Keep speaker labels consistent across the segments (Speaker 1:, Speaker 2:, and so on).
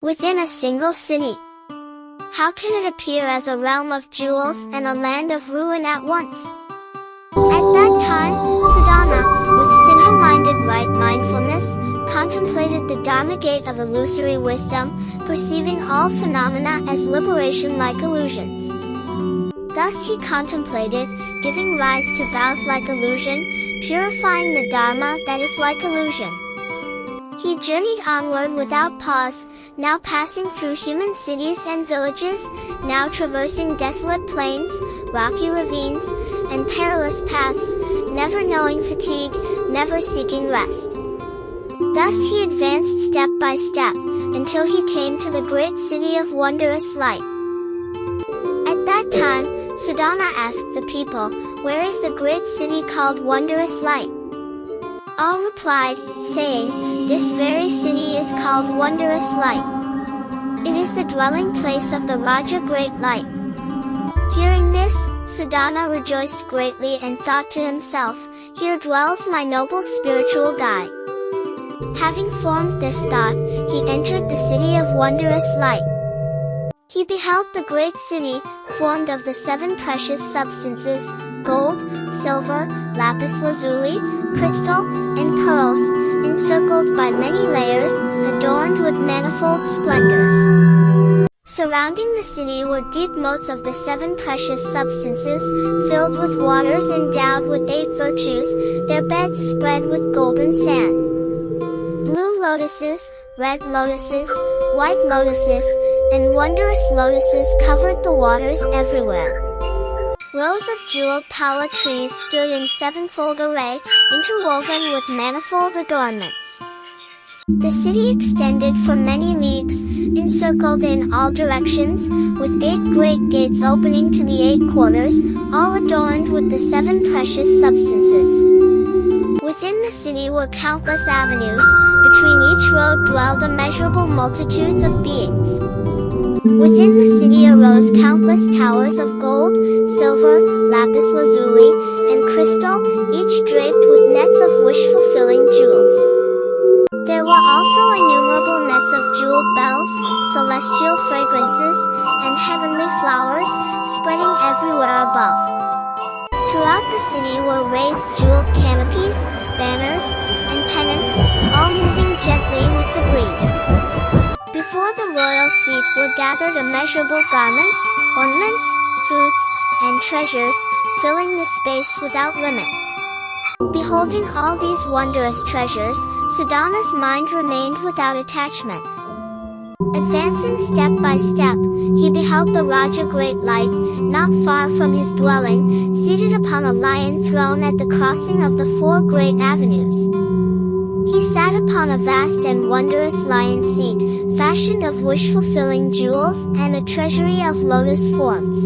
Speaker 1: within a single city. How can it appear as a realm of jewels and a land of ruin at once? At that time, Sudhana, with single-minded right mindfulness, contemplated the Dharma gate of illusory wisdom, perceiving all phenomena as liberation like illusions. Thus he contemplated, giving rise to vows like illusion, purifying the Dharma that is like illusion. He journeyed onward without pause, now passing through human cities and villages, now traversing desolate plains, rocky ravines, and perilous paths, never knowing fatigue, never seeking rest. Thus he advanced step by step, until he came to the great city of wondrous light. At that time, Sudhana asked the people, "Where is the great city called Wondrous Light?" All replied, saying, "This very city is called Wondrous Light. It is the dwelling place of the Raja Great Light." Hearing this, Sudhana rejoiced greatly and thought to himself, "Here dwells my noble spiritual guide." Having formed this thought, he entered the city of wondrous light. He beheld the great city, formed of the 7 precious substances, gold, silver, lapis lazuli, crystal, and pearls, encircled by many layers, adorned with manifold splendors. Surrounding the city were deep moats of the 7 precious substances, filled with waters endowed with 8 virtues, their beds spread with golden sand. Blue lotuses, red lotuses, white lotuses, and wondrous lotuses covered the waters everywhere. Rows of jeweled tala trees stood in 7-fold array, interwoven with manifold adornments. The city extended for many leagues, encircled in all directions, with 8 great gates opening to the 8 quarters, all adorned with the 7 precious substances. Within the city were countless avenues, between each road dwelled immeasurable multitudes of beings. Within the city arose countless towers of gold, silver, lapis lazuli, and crystal, each draped with nets of wish-fulfilling jewels. There were also innumerable nets of jeweled bells, celestial fragrances, and heavenly flowers, spreading everywhere above. Throughout the city were raised jeweled canopies, banners, and pennants, all moving gently with the breeze. Before the royal seat were gathered immeasurable garments, ornaments, fruits, and treasures, filling the space without limit. Beholding all these wondrous treasures, Sudhana's mind remained without attachment. Advancing step by step, he beheld the Raja Great Light, not far from his dwelling, seated upon a lion throne at the crossing of the 4 great avenues. He sat upon a vast and wondrous lion seat, fashioned of wish-fulfilling jewels and a treasury of lotus forms.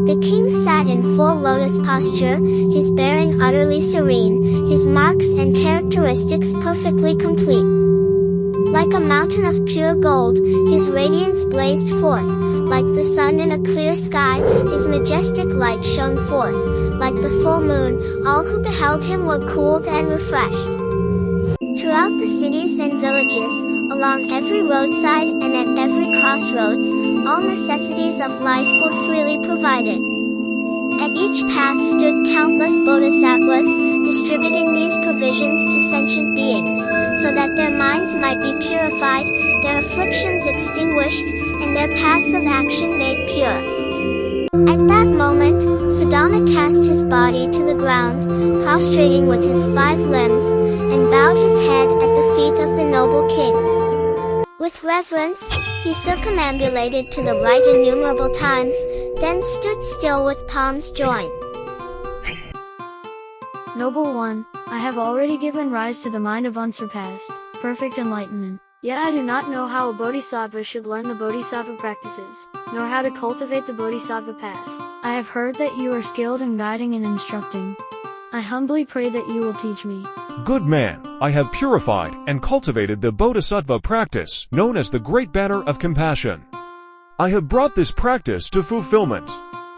Speaker 1: The king sat in full lotus posture, his bearing utterly serene, his marks and characteristics perfectly complete. Like a mountain of pure gold, his radiance blazed forth. Like the sun in a clear sky, his majestic light shone forth. Like the full moon, all who beheld him were cooled and refreshed. Throughout the cities and villages, along every roadside and at every crossroads, all necessities of life were freely provided. At each path stood countless bodhisattvas, distributing these provisions to sentient beings, so that their minds might be purified, their afflictions extinguished, and their paths of action made pure. At that moment, Sudhana cast his body to the ground, prostrating with his 5 limbs, and bowed his head at the feet of the noble king. With reverence, he circumambulated to the right innumerable times, then stood still with palms joined.
Speaker 2: Noble one, I have already given rise to the mind of unsurpassed, perfect enlightenment. Yet I do not know how a bodhisattva should learn the bodhisattva practices, nor how to cultivate the bodhisattva path. I have heard that you are skilled in guiding and instructing. I humbly pray that you will teach me.
Speaker 3: Good man, I have purified and cultivated the bodhisattva practice, known as the Great Banner of Compassion. I have brought this practice to fulfillment.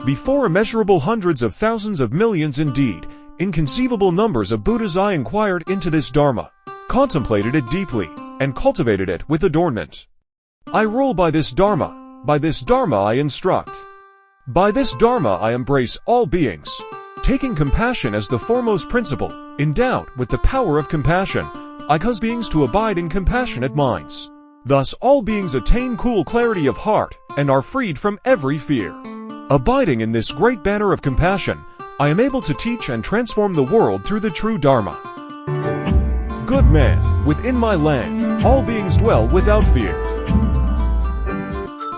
Speaker 3: Before immeasurable hundreds of thousands of millions, indeed, inconceivable numbers of Buddhas, I inquired into this Dharma, contemplated it deeply, and cultivated it with adornment. I rule by this Dharma. By this Dharma I instruct. By this Dharma I embrace all beings. Taking compassion as the foremost principle, endowed with the power of compassion, I cause beings to abide in compassionate minds. Thus all beings attain cool clarity of heart and are freed from every fear. Abiding in this great banner of compassion, I am able to teach and transform the world through the true Dharma. Good man, within my land, all beings dwell without fear.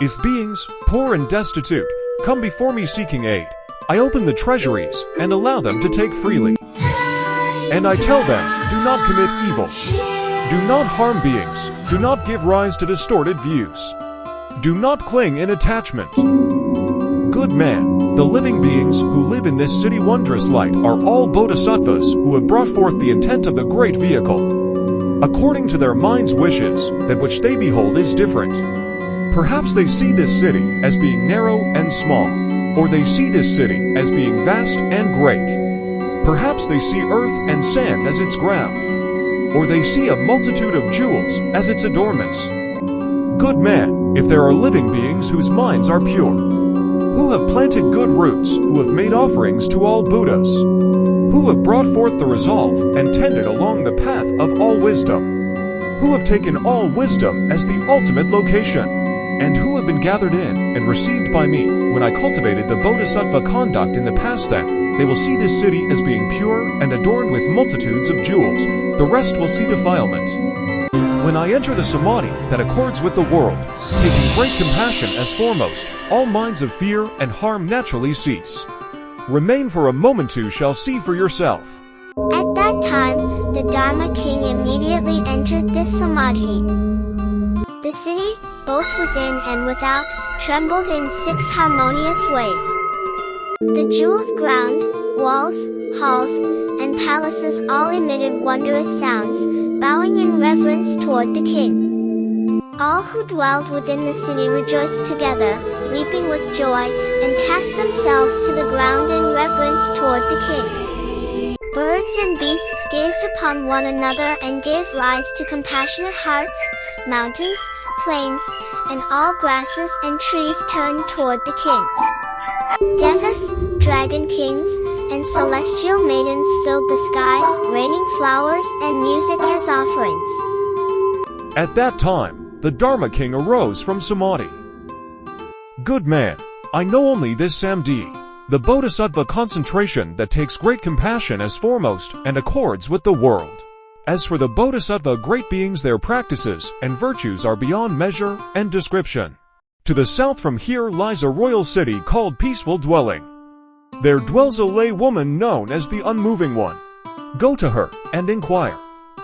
Speaker 3: If beings, poor and destitute, come before me seeking aid, I open the treasuries and allow them to take freely. And I tell them, do not commit evil. Do not harm beings. Do not give rise to distorted views. Do not cling in attachment. Good man, the living beings who live in this city Wondrous light are all bodhisattvas who have brought forth the intent of the great vehicle. According to their mind's wishes, that which they behold is different. Perhaps they see this city as being narrow and small, or they see this city as being vast and great. Perhaps they see earth and sand as its ground, or they see a multitude of jewels as its adornments. Good man, if there are living beings whose minds are pure, who have planted good roots, who have made offerings to all Buddhas, who have brought forth the resolve and tended along the path of all wisdom, who have taken all wisdom as the ultimate location, and who have been gathered in and received by me when I cultivated the bodhisattva conduct in the past, then they will see this city as being pure and adorned with multitudes of jewels. The rest will see defilement. When I enter the Samādhi that accords with the world, taking great compassion as foremost, all minds of fear and harm naturally cease. Remain for a moment, too shall see for yourself.
Speaker 1: At that time, the Dharma king immediately entered this Samādhi. The city, both within and without, trembled in 6 harmonious ways. The jeweled ground, walls, halls, and palaces all emitted wondrous sounds, bowing in reverence toward the king. All who dwelled within the city rejoiced together, weeping with joy, and cast themselves to the ground in reverence toward the king. Birds and beasts gazed upon one another and gave rise to compassionate hearts. Mountains, plains, and all grasses and trees turned toward the king. Devas, dragon kings, and celestial maidens filled the sky, raining flowers and music as offerings.
Speaker 3: At that time, the Dharma king arose from Samādhi. Good man, I know only this Samādhi, the bodhisattva concentration that takes great compassion as foremost and accords with the world. As for the bodhisattva great beings, their practices and virtues are beyond measure and description. To the south from here lies a royal city called Peaceful Dwelling. There dwells a lay woman known as the Unmoving One. Go to her and inquire,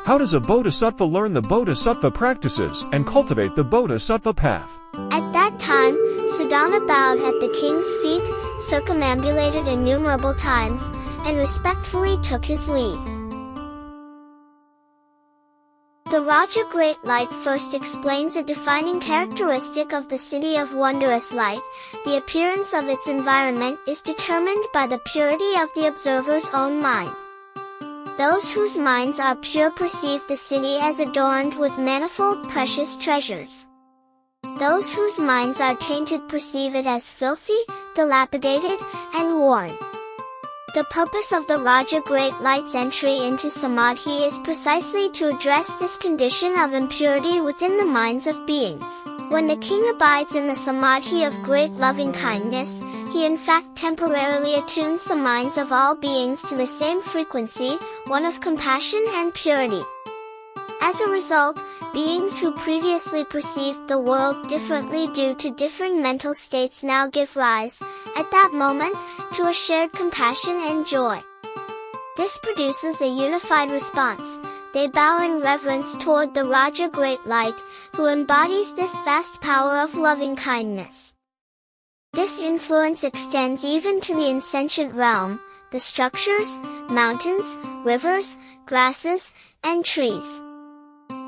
Speaker 3: how does a bodhisattva learn the bodhisattva practices and cultivate the bodhisattva path?
Speaker 1: At that time, Sudhana bowed at the king's feet, circumambulated innumerable times, and respectfully took his leave. The Raja Great Light first explains a defining characteristic of the city of Wondrous Light. The appearance of its environment is determined by the purity of the observer's own mind. Those whose minds are pure perceive the city as adorned with manifold precious treasures. Those whose minds are tainted perceive it as filthy, dilapidated, and worn. The purpose of the Raja Great Light's entry into Samādhi is precisely to address this condition of impurity within the minds of beings. When the king abides in the Samādhi of Great Loving-Kindness, he in fact temporarily attunes the minds of all beings to the same frequency, one of compassion and purity. As a result, beings who previously perceived the world differently due to differing mental states now give rise, at that moment, to a shared compassion and joy. This produces a unified response. They bow in reverence toward the Raja Great Light, who embodies this vast power of loving-kindness. This influence extends even to the insentient realm, the structures, mountains, rivers, grasses, and trees.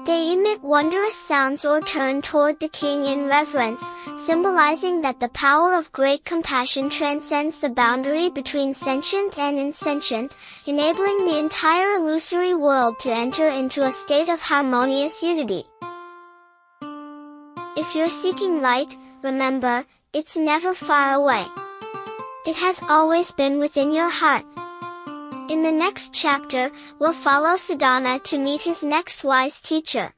Speaker 1: They emit wondrous sounds or turn toward the king in reverence, symbolizing that the power of great compassion transcends the boundary between sentient and insentient, enabling the entire illusory world to enter into a state of harmonious unity. If you're seeking light, remember, it's never far away. It has always been within your heart. In the next chapter, we'll follow Sudhana to meet his next wise teacher.